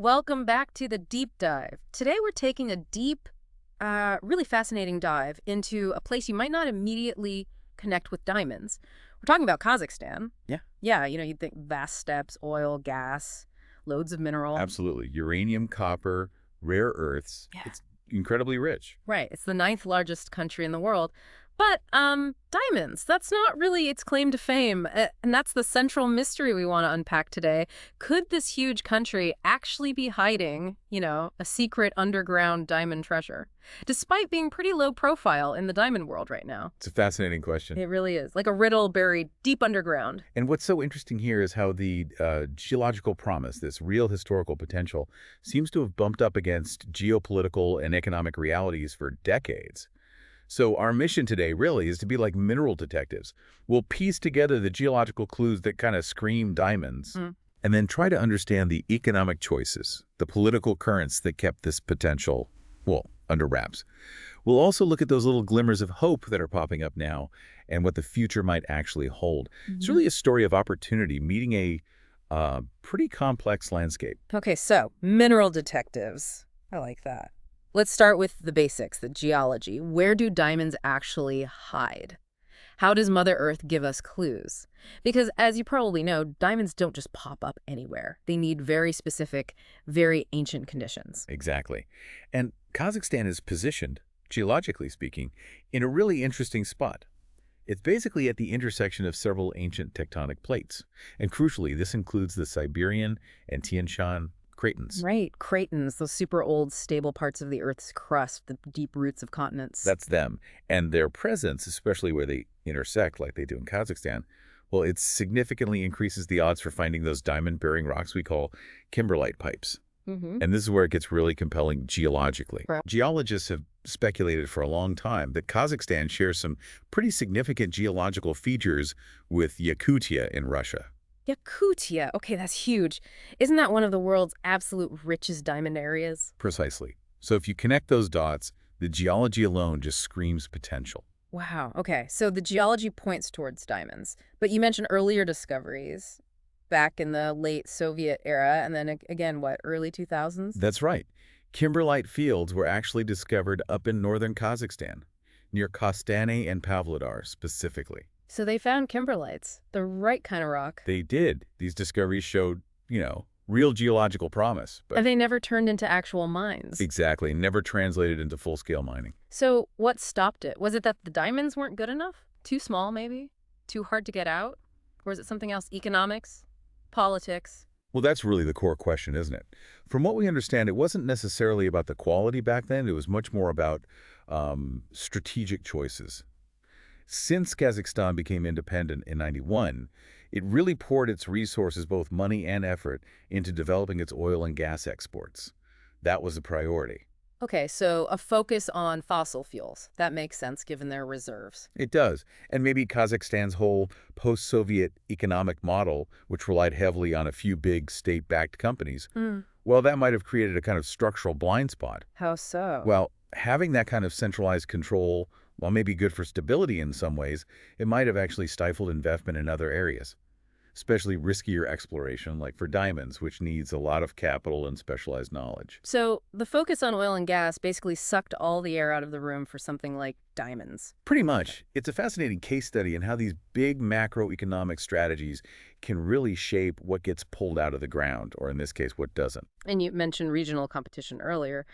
welcome back to the deep dive. Today we're taking a deep, really fascinating dive into a place you might not immediately connect with diamonds. We're talking about Kazakhstan. Yeah. Yeah, you'd think vast steppes, oil, gas, loads of mineral. Absolutely. Uranium, copper, rare earths. Yeah. It's incredibly rich. Right, it's the ninth largest country in the world. But diamonds, that's not really its claim to fame. And that's the central mystery we want to unpack today. Could this huge country actually be hiding, a secret underground diamond treasure, despite being pretty low profile in the diamond world right now? It's a fascinating question. It really is, like a riddle buried deep underground. And what's so interesting here is how the geological promise, this real historical potential, seems to have bumped up against geopolitical and economic realities for decades. So our mission today really is to be like mineral detectives. We'll piece together the geological clues that kind of scream diamonds, and then try to understand the economic choices, the political currents that kept this potential, well, under wraps. We'll also look at those little glimmers of hope that are popping up now and what the future might actually hold. It's really a story of opportunity meeting a pretty complex landscape. Okay, so mineral detectives. I like that. Let's start with the basics, the geology. Where do diamonds actually hide? How does Mother Earth give us clues? Because as you probably know, diamonds don't just pop up anywhere. They need very specific, very ancient conditions. Exactly. And Kazakhstan is positioned, geologically speaking, in a really interesting spot. It's basically at the intersection of several ancient tectonic plates. And crucially, this includes the Siberian and Tian Shan cratons. Right, cratons, those super old, stable parts of the Earth's crust, the deep roots of continents. That's them. And their presence, especially where they intersect like they do in Kazakhstan, well, it significantly increases the odds for finding those diamond-bearing rocks we call kimberlite pipes. And this is where it gets really compelling geologically. Right. Geologists have speculated for a long time that Kazakhstan shares some pretty significant geological features with Yakutia in Russia. Yakutia. Okay, that's huge. Isn't that one of the world's absolute richest diamond areas? Precisely. So if you connect those dots, the geology alone just screams potential. Wow. Okay, so the geology points towards diamonds. But you mentioned earlier discoveries back in the late Soviet era, and then again, what, early 2000s? That's right. Kimberlite fields were actually discovered up in northern Kazakhstan, near Kostane and Pavlodar specifically. So they found kimberlites, the right kind of rock. They did. These discoveries showed, real geological promise. But And they never turned into actual mines. exactly, never translated into full-scale mining. So what stopped it? Was it that the diamonds weren't good enough? Too small, maybe? Too hard to get out? Or is it something else? Economics? Politics? Well, that's really the core question, isn't it? From what we understand, it wasn't necessarily about the quality back then. It was much more about strategic choices. Since Kazakhstan became independent in '91, it really poured its resources, both money and effort, into developing its oil and gas exports. That was a priority. Okay, so a focus on fossil fuels. That makes sense given their reserves. It does. And maybe Kazakhstan's whole post-Soviet economic model, which relied heavily on a few big state-backed companies, well, that might have created a kind of structural blind spot. How so? Well, having that kind of centralized control, while maybe good for stability in some ways, it might have actually stifled investment in other areas, especially riskier exploration, like for diamonds, which needs a lot of capital and specialized knowledge. So the focus on oil and gas basically sucked all the air out of the room for something like diamonds. Pretty much. It's a fascinating case study in how these big macroeconomic strategies can really shape what gets pulled out of the ground, or in this case, what doesn't. And you mentioned regional competition earlier.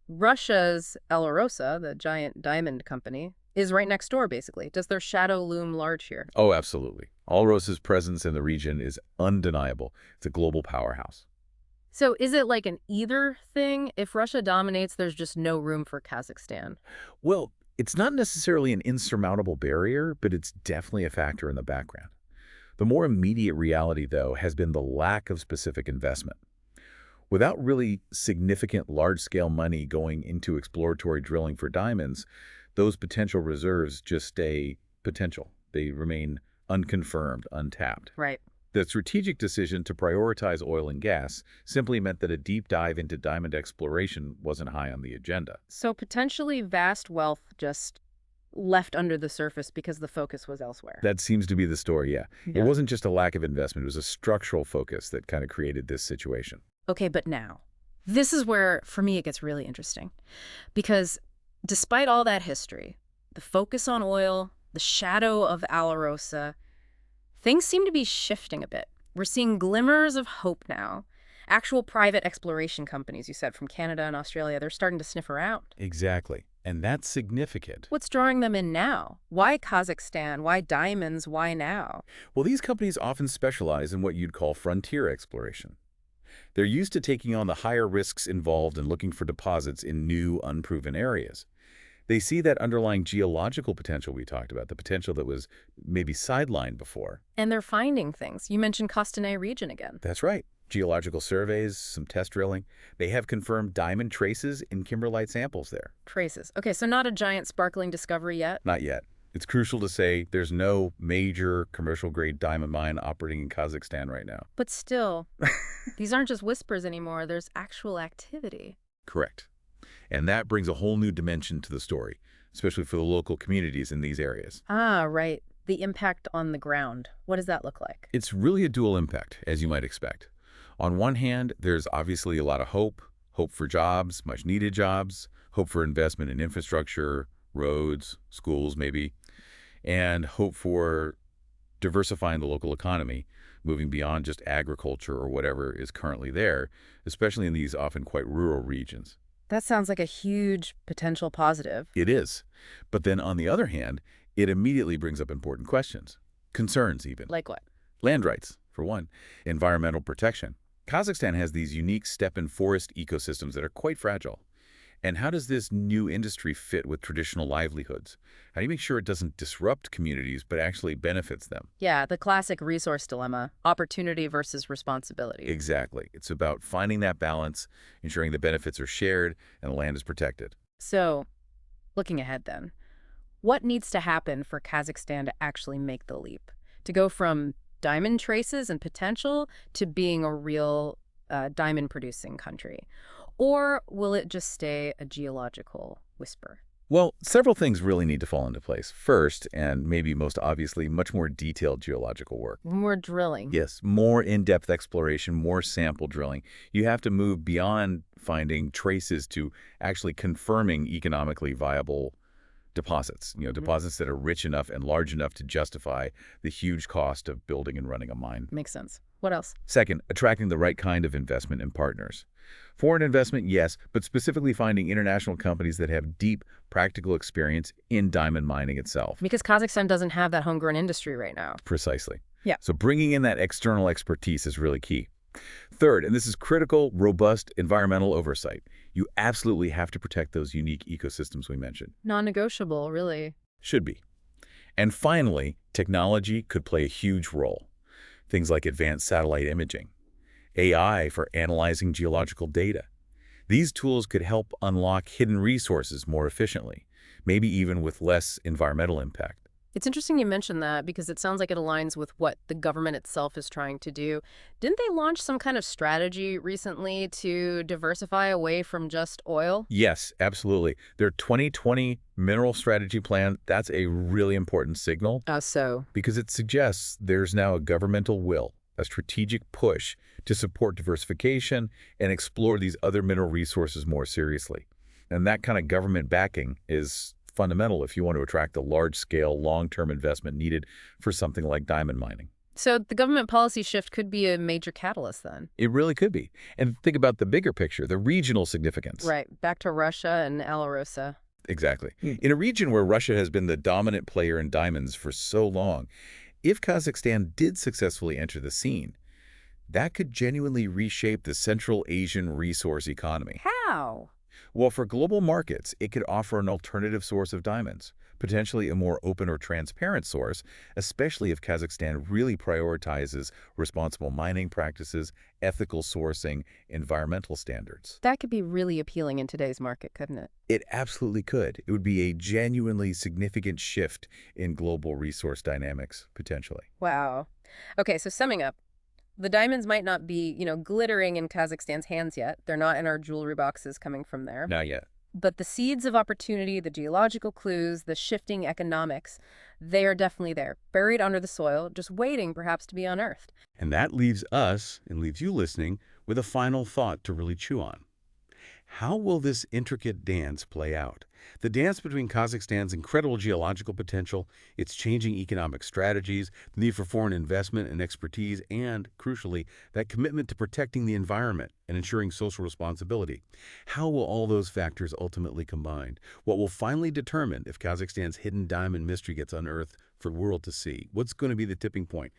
Russia's Rosa, the giant diamond company, is right next door, basically. Does their shadow loom large here? Oh, absolutely. Alros's presence in the region is undeniable. It's a global powerhouse. So is it like an either thing? If Russia dominates, there's just no room for Kazakhstan. Well, it's not necessarily an insurmountable barrier, but it's definitely a factor in the background. The more immediate reality, though, has been the lack of specific investment. Without really significant large-scale money going into exploratory drilling for diamonds, those potential reserves just stay potential. They remain unconfirmed, untapped. Right. The strategic decision to prioritize oil and gas simply meant that a deep dive into diamond exploration wasn't high on the agenda. So potentially vast wealth just left under the surface because the focus was elsewhere. That seems to be the story, yeah. Yeah. It wasn't just a lack of investment. It was a structural focus that kind of created this situation. Okay, but now, This is where, for me, it gets really interesting. Because despite all that history, the focus on oil, the shadow of Alarosa, things seem to be shifting a bit. We're seeing glimmers of hope now. Actual private exploration companies, you said, from Canada and Australia, they're starting to sniff around. Exactly. And that's significant. What's drawing them in now? Why Kazakhstan? Why diamonds? Why now? Well, these companies often specialize in what you'd call frontier exploration. They're used to taking on the higher risks involved in looking for deposits in new, unproven areas. They see that underlying geological potential we talked about, the potential that was maybe sidelined before. And they're finding things. You mentioned Kastanay region again. That's right. Geological surveys, some test drilling. They have confirmed diamond traces in kimberlite samples there. Traces. Okay, so not a giant sparkling discovery yet? Not yet. It's crucial to say there's no major commercial-grade diamond mine operating in Kazakhstan right now. But still, these aren't just whispers anymore. There's actual activity. Correct. And that brings a whole new dimension to the story, especially for the local communities in these areas. Ah, right. The impact on the ground. What does that look like? It's really a dual impact, as you might expect. On one hand, there's obviously a lot of hope for jobs, much-needed jobs, hope for investment in infrastructure, roads, schools maybe, and hope for diversifying the local economy, moving beyond just agriculture or whatever is currently there, especially in these often quite rural regions. That sounds like a huge potential positive. It is. But then on the other hand, it immediately brings up important questions, concerns even. Like what? Land rights, for one, environmental protection. Kazakhstan has these unique steppe forest ecosystems that are quite fragile. And how does this new industry fit with traditional livelihoods? How do you make sure it doesn't disrupt communities but actually benefits them? Yeah, the classic resource dilemma, opportunity versus responsibility. Exactly. It's about finding that balance, ensuring the benefits are shared and the land is protected. So, looking ahead then, what needs to happen for Kazakhstan to actually make the leap? To go from diamond traces and potential to being a real diamond-producing country? Or will it just stay a geological whisper? Well, several things really need to fall into place. First, and maybe most obviously, much more detailed geological work. More drilling. Yes, more in-depth exploration, more sample drilling. You have to move beyond finding traces to actually confirming economically viable deposits, deposits that are rich enough and large enough to justify the huge cost of building and running a mine. Makes sense. What else? Second, attracting the right kind of investment and partners. Foreign investment, yes, but specifically finding international companies that have deep, practical experience in diamond mining itself. Because Kazakhstan doesn't have that homegrown industry right now. Precisely. Yeah. So bringing in that external expertise is really key. Third, and this is critical, robust environmental oversight. You absolutely have to protect those unique ecosystems we mentioned. Non-negotiable, really. Should be. And finally, technology could play a huge role. Things like advanced satellite imaging, AI for analyzing geological data. These tools could help unlock hidden resources more efficiently, maybe even with less environmental impact. It's interesting you mentioned that because it sounds like it aligns with what the government itself is trying to do. Didn't they launch some kind of strategy recently to diversify away from just oil? Yes, absolutely. Their 2020 mineral strategy plan, that's a really important signal. Because it suggests there's now a governmental will, a strategic push to support diversification and explore these other mineral resources more seriously. And that kind of government backing is fundamental if you want to attract the large-scale, long-term investment needed for something like diamond mining. So the government policy shift could be a major catalyst then. It really could be. And think about the bigger picture, the regional significance. Right, back to Russia and Alarosa. Exactly. In a region where Russia has been the dominant player in diamonds for so long, if Kazakhstan did successfully enter the scene, that could genuinely reshape the Central Asian resource economy. How? Well, for global markets, it could offer an alternative source of diamonds, potentially a more open or transparent source, especially if Kazakhstan really prioritizes responsible mining practices, ethical sourcing, environmental standards. That could be really appealing in today's market, couldn't it? It absolutely could. It would be a genuinely significant shift in global resource dynamics, potentially. Wow. Okay, so summing up, the diamonds might not be, glittering in Kazakhstan's hands yet. They're not in our jewelry boxes coming from there. Not yet. But the seeds of opportunity, the geological clues, the shifting economics, they are definitely there, buried under the soil, just waiting perhaps to be unearthed. And that leaves us, and leaves you listening, with a final thought to really chew on. How will this intricate dance play out? The dance between Kazakhstan's incredible geological potential, its changing economic strategies, the need for foreign investment and expertise, and, crucially, that commitment to protecting the environment and ensuring social responsibility. How will all those factors ultimately combine? What will finally determine if Kazakhstan's hidden diamond mystery gets unearthed for the world to see? What's going to be the tipping point?